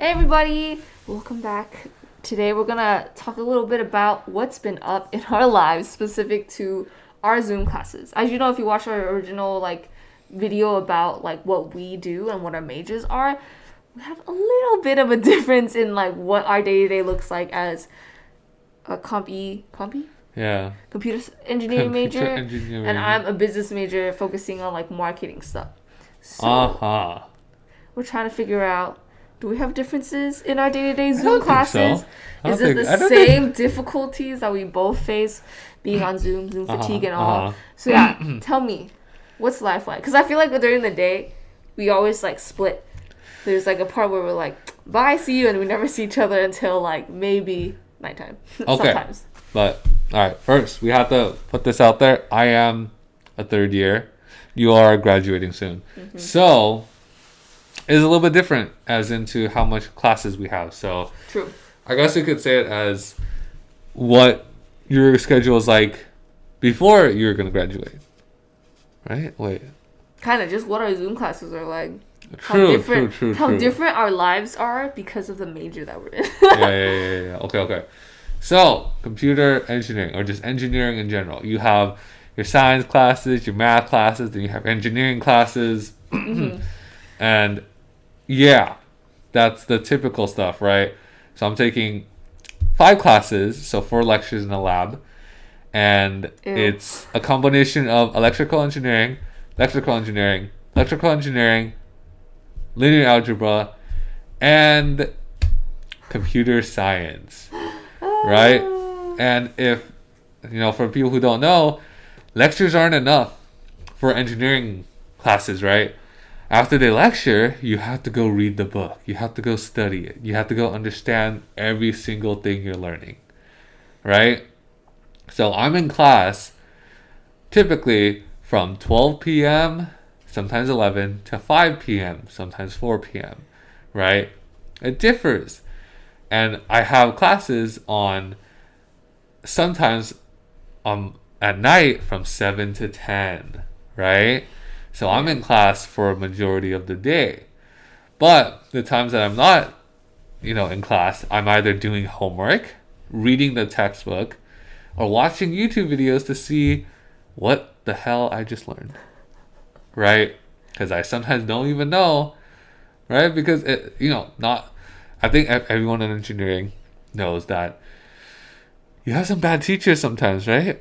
Hey everybody, welcome back. Today we're gonna talk a little bit about what's been up in our lives specific to our Zoom classes. As you know, if you watch our original video about what we do and what our majors are, we have a little bit of a difference in what our day-to-day looks like as a Yeah. computer engineering major, Computer engineering. and I'm a business major focusing on marketing stuff. So we're trying to figure out, do we have differences in our day-to-day Zoom classes? So. Is it the same difficulties that we both face being on Zoom fatigue and all? So yeah, tell me, what's life like? Because I feel like during the day, we always split. There's a part where we're like, bye, see you, and we never see each other until maybe nighttime. Okay. Sometimes. But, alright, first, we have to put this out there. I am a third year. You are graduating soon. Mm-hmm. So, it's a little bit different as into how much classes we have. So, true. I guess you could say it as what your schedule is like before you're going to graduate. Right? Wait. Kind of just what our Zoom classes are like. True. How different our lives are because of the major that we're in. Yeah. Okay. So, computer engineering, or just engineering in general. You have your science classes, your math classes, then you have engineering classes. Mm-hmm. And yeah, that's the typical stuff, right? So I'm taking 5 classes, so 4 lectures in a lab. And it's a combination of electrical engineering, linear algebra, and computer science, right? And if, for people who don't know, lectures aren't enough for engineering classes, right? After they lecture, you have to go read the book. You have to go study it. You have to go understand every single thing you're learning, right? So I'm in class typically from 12 p.m., sometimes 11, to 5 p.m., sometimes 4 p.m., right? It differs. And I have classes on sometimes at night from 7 to 10, right? So I'm in class for a majority of the day. But the times that I'm not, in class, I'm either doing homework, reading the textbook, or watching YouTube videos to see what the hell I just learned. Right? Because I sometimes don't even know, right? Because I think everyone in engineering knows that you have some bad teachers sometimes, right?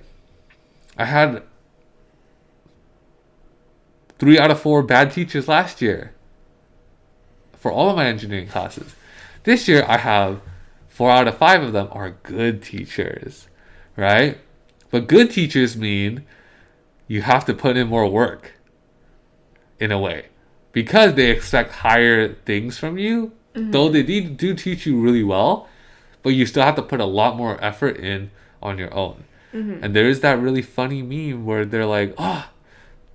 I had 3 out of 4 bad teachers last year for all of my engineering classes. This year, I have 4 out of 5 of them are good teachers, right? But good teachers mean you have to put in more work, in a way, because they expect higher things from you. Mm-hmm. Though they do teach you really well, but you still have to put a lot more effort in on your own. Mm-hmm. And there is that really funny meme where they're like,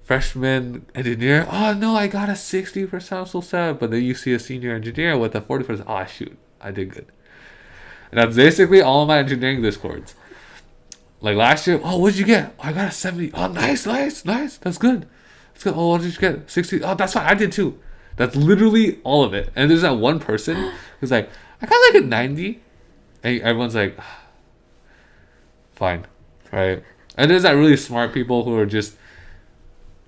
freshman engineer, no, I got a 60%, I'm so sad. But then you see a senior engineer with a 40%, shoot, I did good. And that's basically all of my engineering discords. Like last year, what did you get? I got a 70. Nice, that's good. What did you get? 60. That's fine, I did too. That's literally all of it. And there's that one person who's like, I got a 90. And everyone's like, fine, right? And there's that really smart people who are just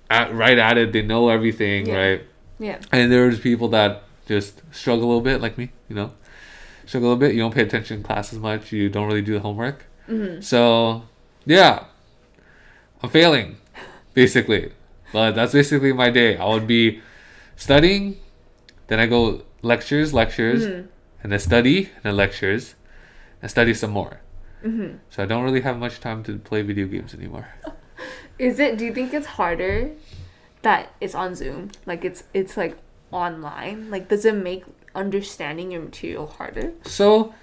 right at it. They know everything, right? Yeah. And there's people that just struggle a little bit, like me, struggle a little bit. You don't pay attention in class as much. You don't really do the homework. Mm-hmm. So, yeah, I'm failing, basically. But that's basically my day. I would be studying, then I go lectures, mm-hmm. and then study, and then lectures, and study some more. Mm-hmm. So I don't really have much time to play video games anymore. Do you think it's harder that it's on Zoom? It's online? Does it make understanding your material harder? So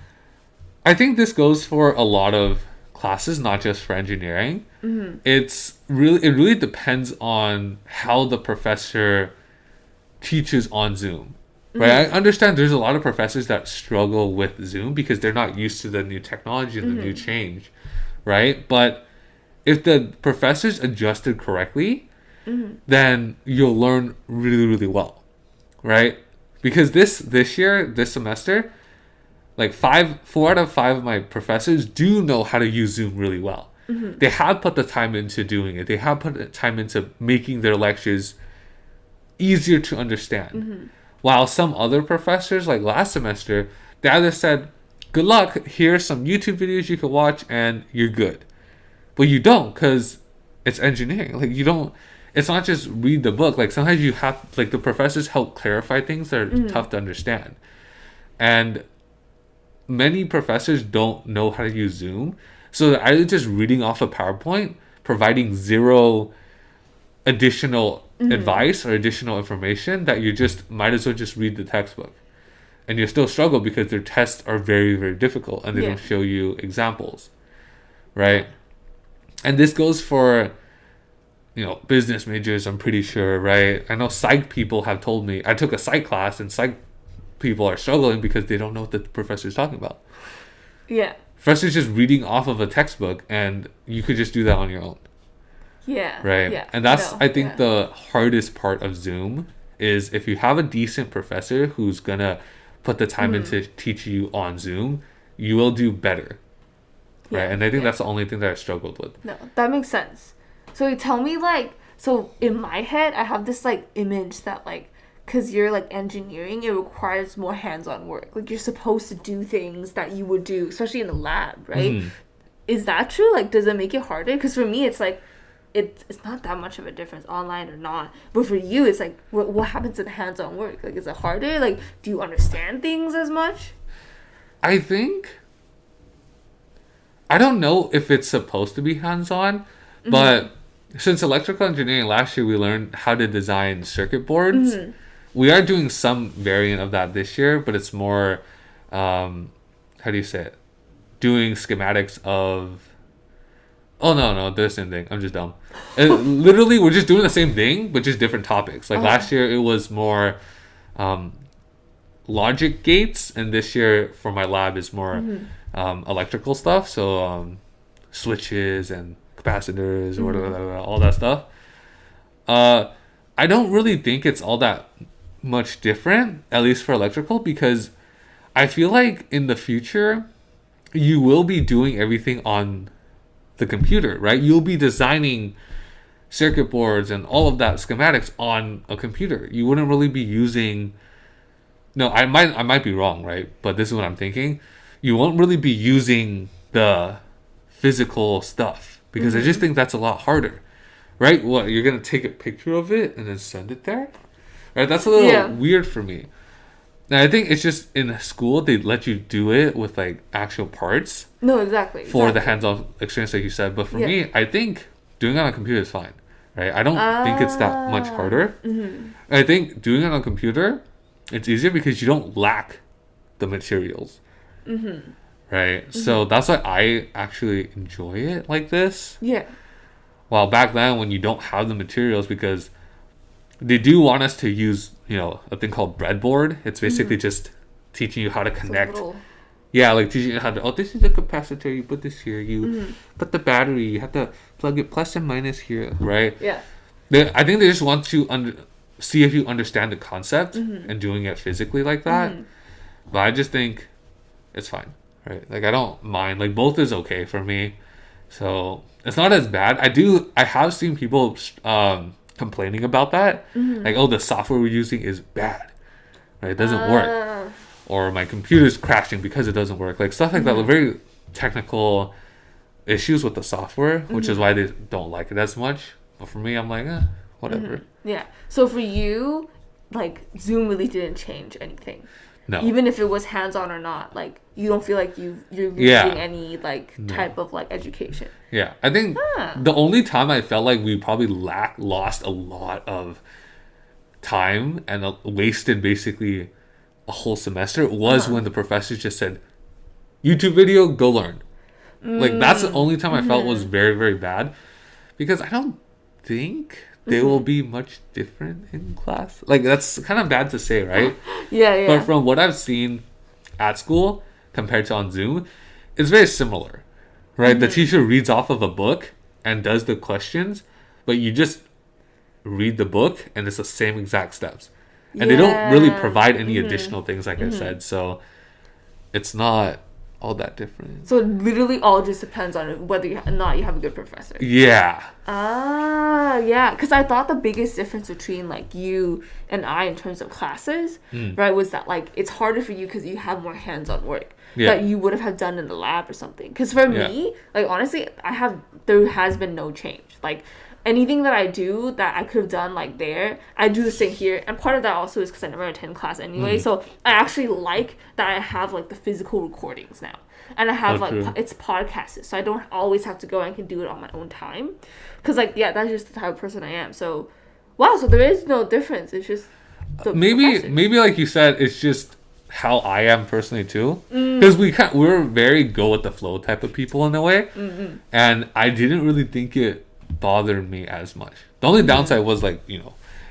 I think this goes for a lot of classes, not just for engineering. Mm-hmm. It really depends on how the professor teaches on Zoom. Right? Mm-hmm. I understand there's a lot of professors that struggle with Zoom because they're not used to the new technology and the new change. Right? But if the professor's adjusted correctly, then you'll learn really, really well, right? because this year, this semester, like 4 out of 5 of my professors do know how to use Zoom really well. They have put the time into doing it. They have put the time into making their lectures easier to understand. While some other professors, like last semester, they either said, good luck, here's some YouTube videos you can watch and you're good. But you don't, because it's engineering. Like, you don't, it's not just read the book. Like, sometimes you have, like, the professors help clarify things that are tough to understand. And many professors don't know how to use Zoom. So they're either just reading off a PowerPoint, providing zero additional advice or additional information, that you just might as well just read the textbook. And you still struggle because their tests are very, very difficult and they don't show you examples. Right? And this goes for, business majors, I'm pretty sure, right? I know psych people have told me, I took a psych class and psych people are struggling because they don't know what the professor's talking about. Yeah. Professor's just reading off of a textbook and you could just do that on your own. Yeah. Right? Yeah. And that's, I think, the hardest part of Zoom is if you have a decent professor who's going to put the time into teach you on Zoom, you will do better. Right? And I think that's the only thing that I struggled with. No, that makes sense. So you tell me, so in my head, I have this, image that, because you're, engineering, it requires more hands-on work. Like, you're supposed to do things that you would do, especially in the lab, right? Is that true? Does it make it harder? Because for me, it's, it's not that much of a difference, online or not. But for you, it's, what happens in hands-on work? Is it harder? Do you understand things as much? I think... I don't know if it's supposed to be hands-on, but since electrical engineering last year, we learned how to design circuit boards. We are doing some variant of that this year, but it's more, how do you say it? Doing schematics of... Oh, no, they're the same thing. I'm just dumb. Literally, we're just doing the same thing, but just different topics. Last year, it was more logic gates, and this year, for my lab, is more... electrical stuff, so switches and capacitors, all that stuff. I don't really think it's all that much different, at least for electrical, because I feel like in the future you will be doing everything on the computer, right? You'll be designing circuit boards and all of that schematics on a computer. You wouldn't really be using... No, I might be wrong, right? But this is what I'm thinking. You won't really be using the physical stuff because I just think that's a lot harder, right? What, you're gonna take a picture of it and then send it there, right? That's a little weird for me. Now I think it's just in school they let you do it with actual parts. No, exactly. For the hands-on experience, like you said. But for me, I think doing it on a computer is fine, right? I don't think it's that much harder. I think doing it on a computer, it's easier because you don't lack the materials. Right? So that's why I actually enjoy it like this. Yeah. While back then when you don't have the materials, because they do want us to use, a thing called breadboard. It's basically just teaching you how to connect. Yeah, teaching you how to, this is the capacitor, you put this here, you put the battery, you have to plug it plus and minus here, right? Yeah. I think they just want to see if you understand the concept and doing it physically like that. But I just think it's fine, right? I don't mind. Both is okay for me, so it's not as bad. I have seen people complaining about that, the software we're using is bad, right? It doesn't work, or my computer's crashing because it doesn't work, stuff like that. Very technical issues with the software, which is why they don't like it as much. But for me, I'm whatever. Yeah. So for you, Zoom really didn't change anything. No. Even if it was hands-on or not, you don't feel like you're losing any type of education. Yeah, I think the only time I felt like we probably lost a lot of time and wasted basically a whole semester was when the professors just said, YouTube video, go learn. That's the only time I felt was very, very bad, because I don't think they will be much different in class. That's kind of bad to say, right? Yeah. But from what I've seen at school compared to on Zoom, it's very similar, right? The teacher reads off of a book and does the questions, but you just read the book and it's the same exact steps. And they don't really Yeah. provide any additional things, like I said. So it's not all that different. So it literally all just depends on whether or not you have a good professor. Yeah. Ah, yeah. Because I thought the biggest difference between like you and I in terms of classes, right, was that like it's harder for you because you have more hands-on work that you would have done in the lab or something. Because for me, like honestly, there has been no change. Like anything that I do that I could have done like there, I do the same here. And part of that also is because I never attend class anyway. So I actually like that I have like the physical recordings now. And I have like, it's podcasts. So I don't always have to go and I can do it on my own time. Because like, yeah, that's just the type of person I am. So, wow, so there is no difference. It's just the professors. Maybe like you said, it's just how I am personally too. Because we're very go with the flow type of people in a way. And I didn't really think it bothered me as much. The only downside was like you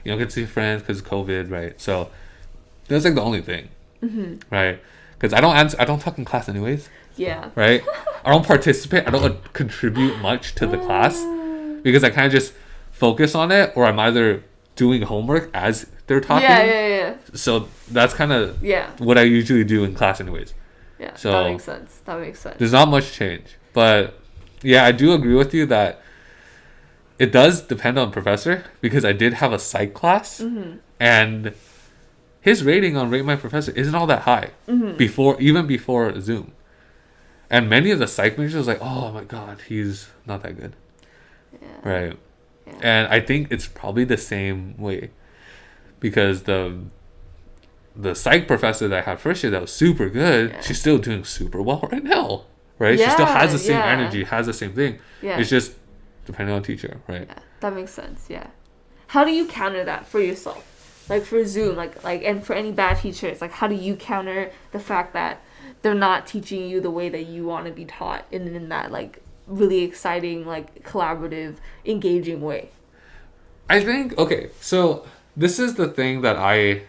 don't get to see friends because of COVID, right? So that's like the only thing, right? Because I don't talk in class anyways, Yeah. right? I don't participate. I don't contribute much to the class because I kind of just focus on it, or I'm either doing homework as they're talking. Yeah. So that's kind of Yeah. what I usually do in class anyways. Yeah. So that makes sense. There's not much change, but yeah, I do agree with you that it does depend on professor, because I did have a psych class and his rating on Rate My Professor isn't all that high even before Zoom. And many of the psych majors was like, oh my god, he's not that good. Yeah. Right. Yeah. And I think it's probably the same way, because the psych professor that I had first year that was super good, she's still doing super well right now. Right? She still has the same energy, has the same thing. Yeah. It's just depending on teacher, right? Yeah, that makes sense. Yeah. How do you counter that for yourself? Like for Zoom, like and for any bad teachers, like how do you counter the fact that they're not teaching you the way that you want to be taught in that like really exciting, like collaborative, engaging way? I think, okay, so this is the thing that I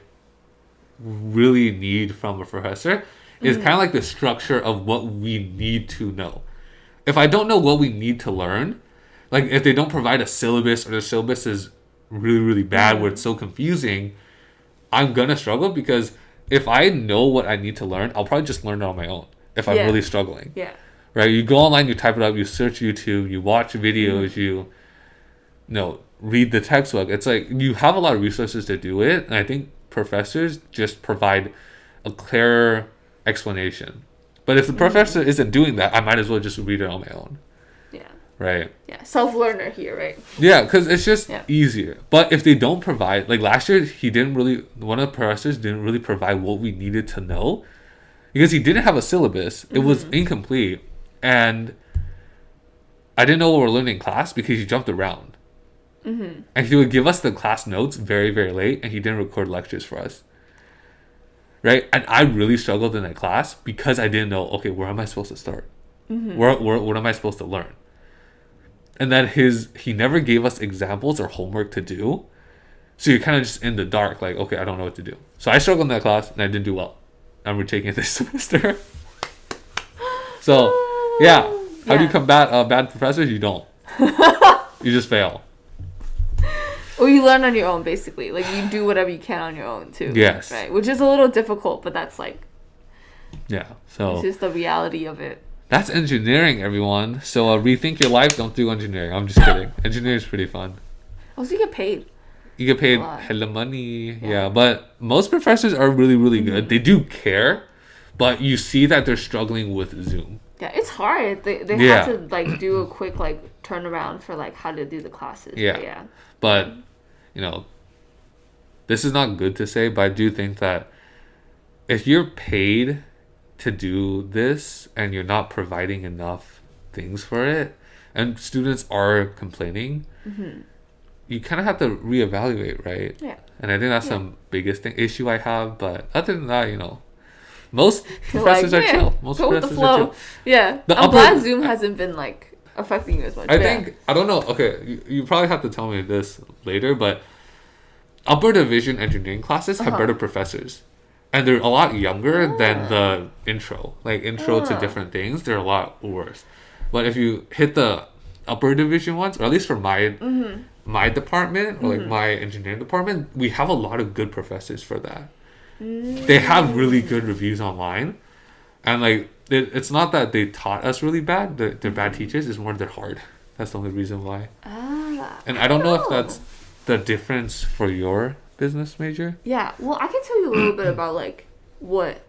really need from a professor is kind of like the structure of what we need to know. If I don't know what we need to learn, like if they don't provide a syllabus, or the syllabus is really, really bad where it's so confusing, I'm going to struggle, because if I know what I need to learn, I'll probably just learn it on my own if I'm really struggling. Yeah. Right? You go online, you type it up, you search YouTube, you watch videos, you read the textbook. It's like you have a lot of resources to do it, and I think professors just provide a clearer explanation. But if the professor isn't doing that, I might as well just read it on my own. Yeah. Right? Yeah. Self-learner here, right? Yeah, because it's just easier. But if they don't provide, like last year, one of the professors didn't really provide what we needed to know, because he didn't have a syllabus. It was incomplete. And I didn't know what we were learning in class because he jumped around. And he would give us the class notes very, very late, and he didn't record lectures for us. Right? And I really struggled in that class because I didn't know, okay, where am I supposed to start? What am I supposed to learn? And then he never gave us examples or homework to do. So you're kind of just in the dark, like, okay, I don't know what to do. So I struggled in that class, and I didn't do well. I'm retaking it this semester. So, yeah. How do you combat bad professors? You don't. You just fail. Or you learn on your own, basically. Like, you do whatever you can on your own, too. Yes. Right? Which is a little difficult, but that's, like... Yeah, so... It's just the reality of it. That's engineering, everyone. So, rethink your life. Don't do engineering. I'm just kidding. Engineering is pretty fun. Also, you get paid. You get paid hella money. Yeah, but most professors are really, really good. They do care, but you see that they're struggling with Zoom. Yeah, it's hard. They have to, like, do a quick, like, turnaround for, like, how to do the classes. Yeah. But, this is not good to say, but I do think that if you're paid to do this and you're not providing enough things for it, and students are complaining, you kind of have to reevaluate, right? Yeah. And I think that's the biggest issue I have. But other than that, most professors are chill. Most go with the professors flow. are chill. Yeah. I'm glad Zoom hasn't been, like, affecting you as much. I think, I don't know. Okay, you probably have to tell me this later, but upper division engineering classes have better professors. And they're a lot younger than the intro. Like, intro to different things, they're a lot worse. But if you hit the upper division ones, or at least for my my department or like my engineering department, we have a lot of good professors for that. They have really good reviews online, and like it's not that they taught us really bad. They're bad teachers. It's more they're hard. That's the only reason why. And I don't know if that's the difference for your business major. Yeah, well, I can tell you a little bit about like what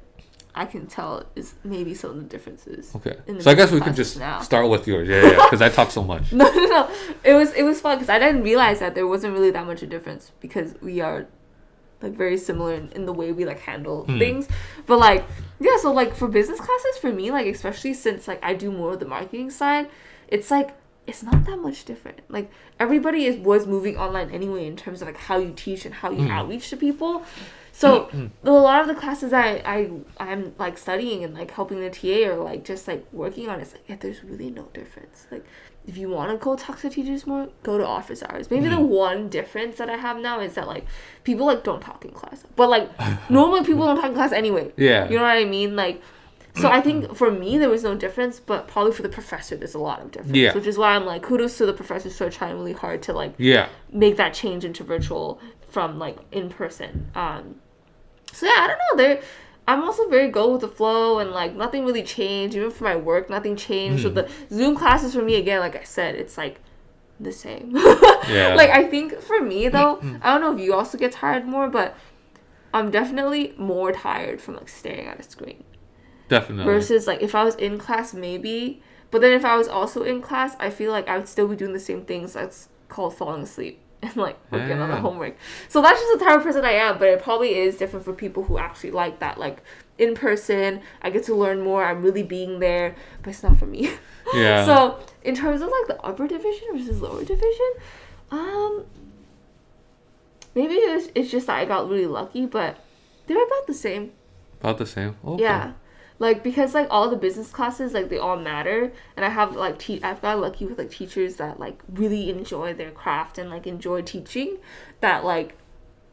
I can tell is maybe some of the differences. Okay, so I guess we could just start with yours. Yeah, because I talk so much. No. It was fun because I didn't realize that there wasn't really that much of a difference because we are like very similar in the way we like handle things. But like, yeah, so like for business classes, for me, like especially since like I do more of the marketing side, it's like it's not that much different. Like everybody was moving online anyway in terms of like how you teach and how you outreach to people. So a lot of the classes I'm like studying and like helping the TA or like just like working on, it's like, yeah, there's really no difference. Like if you want to go talk to teachers more, go to office hours. Maybe the one difference that I have now is that like people like don't talk in class, but like normally people don't talk in class anyway. Yeah, you know what I mean? Like, so I think for me there was no difference, but probably for the professor there's a lot of difference. Yeah, which is why I'm like kudos to the professors who are trying really hard to like make that change into virtual from like in person. So yeah, I don't know. I'm also very go with the flow and like nothing really changed. Even for my work, nothing changed. So the Zoom classes for me, again, like I said, it's like the same. Yeah. Like I think for me though, I don't know if you also get tired more, but I'm definitely more tired from like staring at a screen. Definitely. Versus like if I was in class, maybe. But then if I was also in class, I feel like I would still be doing the same things that's called falling asleep. And like working on the homework. So that's just the type of person I am, but it probably is different for people who actually like that. Like in person, I get to learn more, I'm really being there, but it's not for me. Yeah. So in terms of like the upper division versus lower division, maybe it's just that I got really lucky, but they're about the same. About the same? Okay. Yeah. Like, because, like, all the business classes, like, they all matter. And I have, like, I've got lucky with, like, teachers that, like, really enjoy their craft and, like, enjoy teaching. That, like,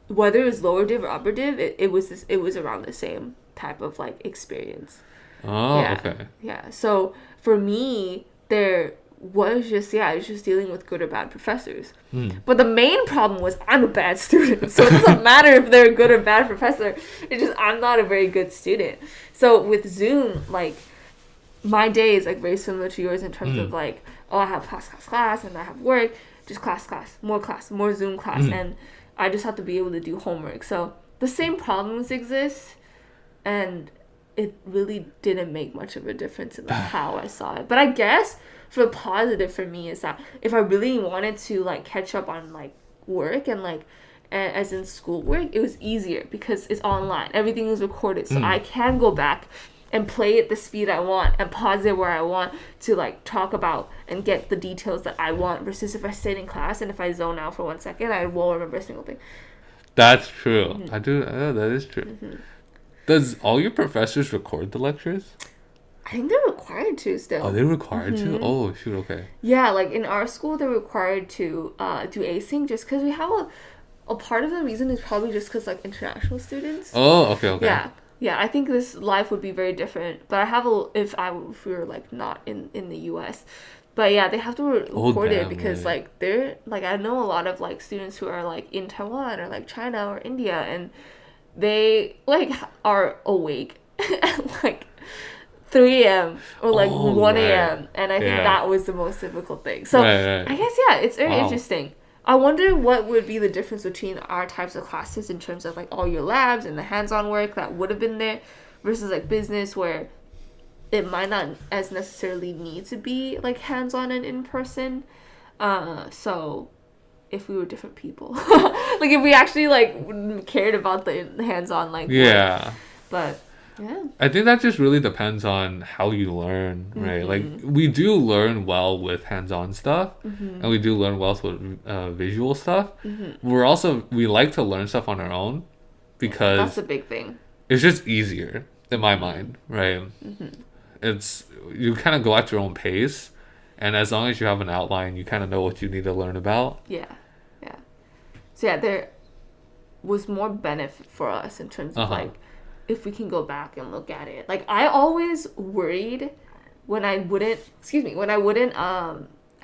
whether it was lower div or upper div, it was around the same type of, like, experience. Oh, yeah. Okay. Yeah. So, for me, it was just dealing with good or bad professors. But the main problem was I'm a bad student. So it doesn't matter if they're a good or bad professor. It's just I'm not a very good student. So with Zoom, like, my day is, like, very similar to yours in terms of, like, oh, I have class, and I have work, just class, more Zoom class, and I just have to be able to do homework. So the same problems exist, and it really didn't make much of a difference in, like, how I saw it. But I guess for the positive for me is that if I really wanted to, like, catch up on, like, work and, like, as in schoolwork, it was easier because it's online. Everything is recorded. So I can go back and play at the speed I want and pause it where I want to, like, talk about and get the details that I want, versus if I stayed in class and if I zone out for 1 second, I won't remember a single thing. That's true. I do. That is true. Does all your professors record the lectures? I think they're required to still. Oh, they're required to? Oh, shoot, okay. Yeah, like, in our school, they're required to do async just because we have a part of the reason is probably just because, like, international students. Oh, okay. Yeah, I think this life would be very different. But I have if we were, like, not in the U.S. But yeah, they have to record it because, like, they're, like, I know a lot of, like, students who are, like, in Taiwan or, like, China or India, and they, like, are awake at, like, 3 a.m. or, like, 1 a.m. And I think that was the most difficult thing. So I guess, yeah, it's very interesting. I wonder what would be the difference between our types of classes in terms of, like, all your labs and the hands-on work that would have been there versus, like, business where it might not as necessarily need to be, like, hands-on and in-person. So if we were different people. Like, if we actually, like, cared about the hands-on, like, work. But yeah, I think that just really depends on how you learn, right? Like, we do learn well with hands-on stuff, and we do learn well with visual stuff. We like to learn stuff on our own because that's a big thing. It's just easier in my mind, right? It's, you kind of go at your own pace, and as long as you have an outline, you kind of know what you need to learn about. So yeah, there was more benefit for us in terms of like, if we can go back and look at it. Like, I always worried when I wouldn't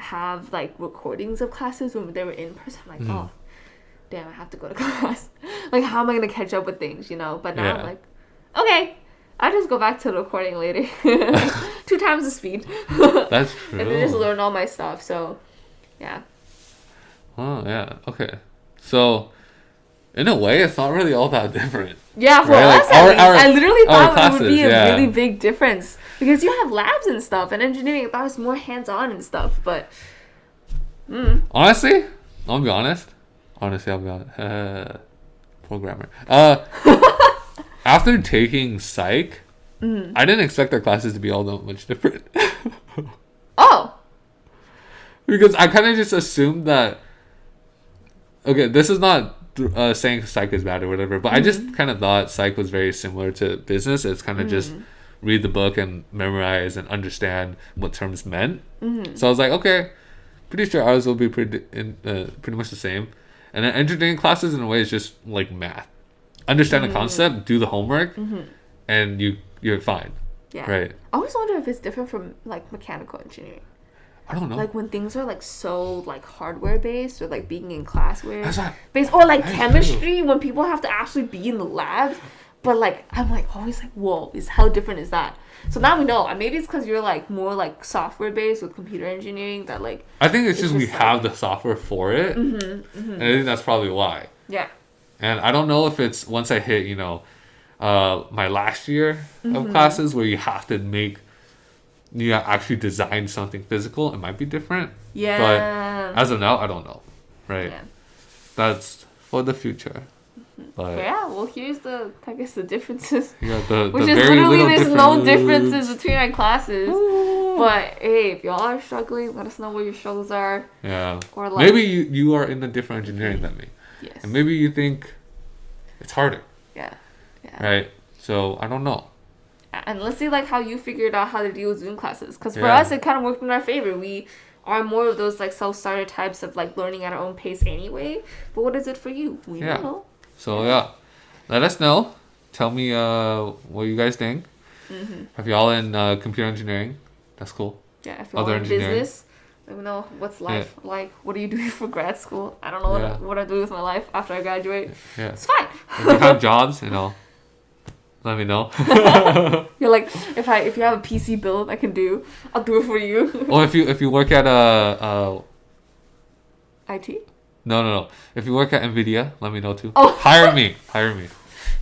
have like recordings of classes when they were in person. I'm like, oh, damn, I have to go to class. Like, how am I gonna catch up with things, you know? But now I'm like, okay, I'll just go back to the recording later. 2 times the speed. That's true. And then just learn all my stuff. So, yeah. Oh yeah. Okay. So, in a way, it's not really all that different. Yeah, for right? us at least. I literally thought it would be a really big difference. Because you have labs and stuff, and engineering, I thought it was more hands-on and stuff, but... Honestly, I'll be honest. Honestly, I'll be honest. Programmer. After taking psych, I didn't expect their classes to be all that much different. Oh! Because I kind of just assumed that... Okay, this is not saying psych is bad or whatever, but I just kind of thought psych was very similar to business. It's kind of just read the book and memorize and understand what terms meant. So I was like, okay, pretty sure ours will be pretty much the same. And then engineering classes in a way is just like math. Understand the concept, do the homework, and you're fine. Yeah. Right. I always wonder if it's different from like mechanical engineering. I don't know. Like when things are like so like hardware based or like being in classware That's not- based or like that's chemistry when people have to actually be in the labs. But like I'm like always like, whoa, is how different is that? So now we know. Maybe it's because you're like more like software based with computer engineering that like. I think it's just we like, have the software for it, and I think that's probably why. Yeah. And I don't know if it's once I hit my last year of classes where you have to actually design something physical. It might be different. Yeah. But as of now, I don't know. Right. Yeah. That's for the future. But yeah, well, here's the differences. yeah, Which the is very literally little there's no difference. differences between our classes. But hey, if y'all are struggling, let us know what your struggles are. Yeah. Or like maybe you are in a different engineering than me. Yes. And maybe you think it's harder. Yeah. Yeah. Right. So I don't know. And let's see like how you figured out how to deal with Zoom classes. Because for Yeah. us, it kind of worked in our favor. We are more of those like self-starter types of like learning at our own pace anyway. But what is it for you? We Yeah. don't know. So yeah, let us know. Tell me what you guys think. If y'all in computer engineering, that's cool. Yeah, if you're Other in engineering. business, let me know what's life like. What are you doing for grad school? I don't know what I do with my life after I graduate. Yeah. It's fine. If you have jobs, let me know. You're like, if you have a PC build I can do, I'll do it for you. Or if you work at IT? No. If you work at Nvidia, let me know too. Oh. Hire me. I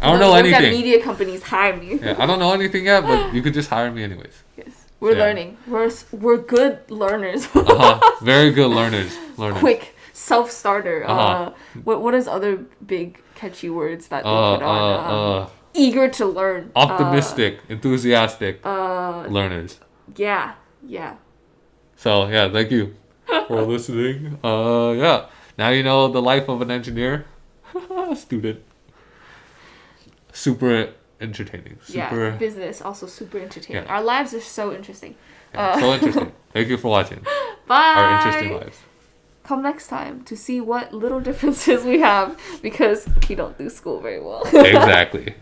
don't know Work at anything. media companies, hire me. Yeah, I don't know anything yet, but you could just hire me anyways. Yes, we're Yeah. learning. We're good learners. Very good learners. Quick self-starter. Uh-huh. What is other big catchy words that they put on? Eager to learn. Optimistic, enthusiastic learners. Yeah. So yeah, thank you for listening. Yeah. Now you know the life of an engineer student. Super entertaining. Super business also super entertaining. Yeah. Our lives are so interesting. so interesting. Thank you for watching Bye. our interesting lives. Come next time to see what little differences we have because we don't do school very well. Exactly.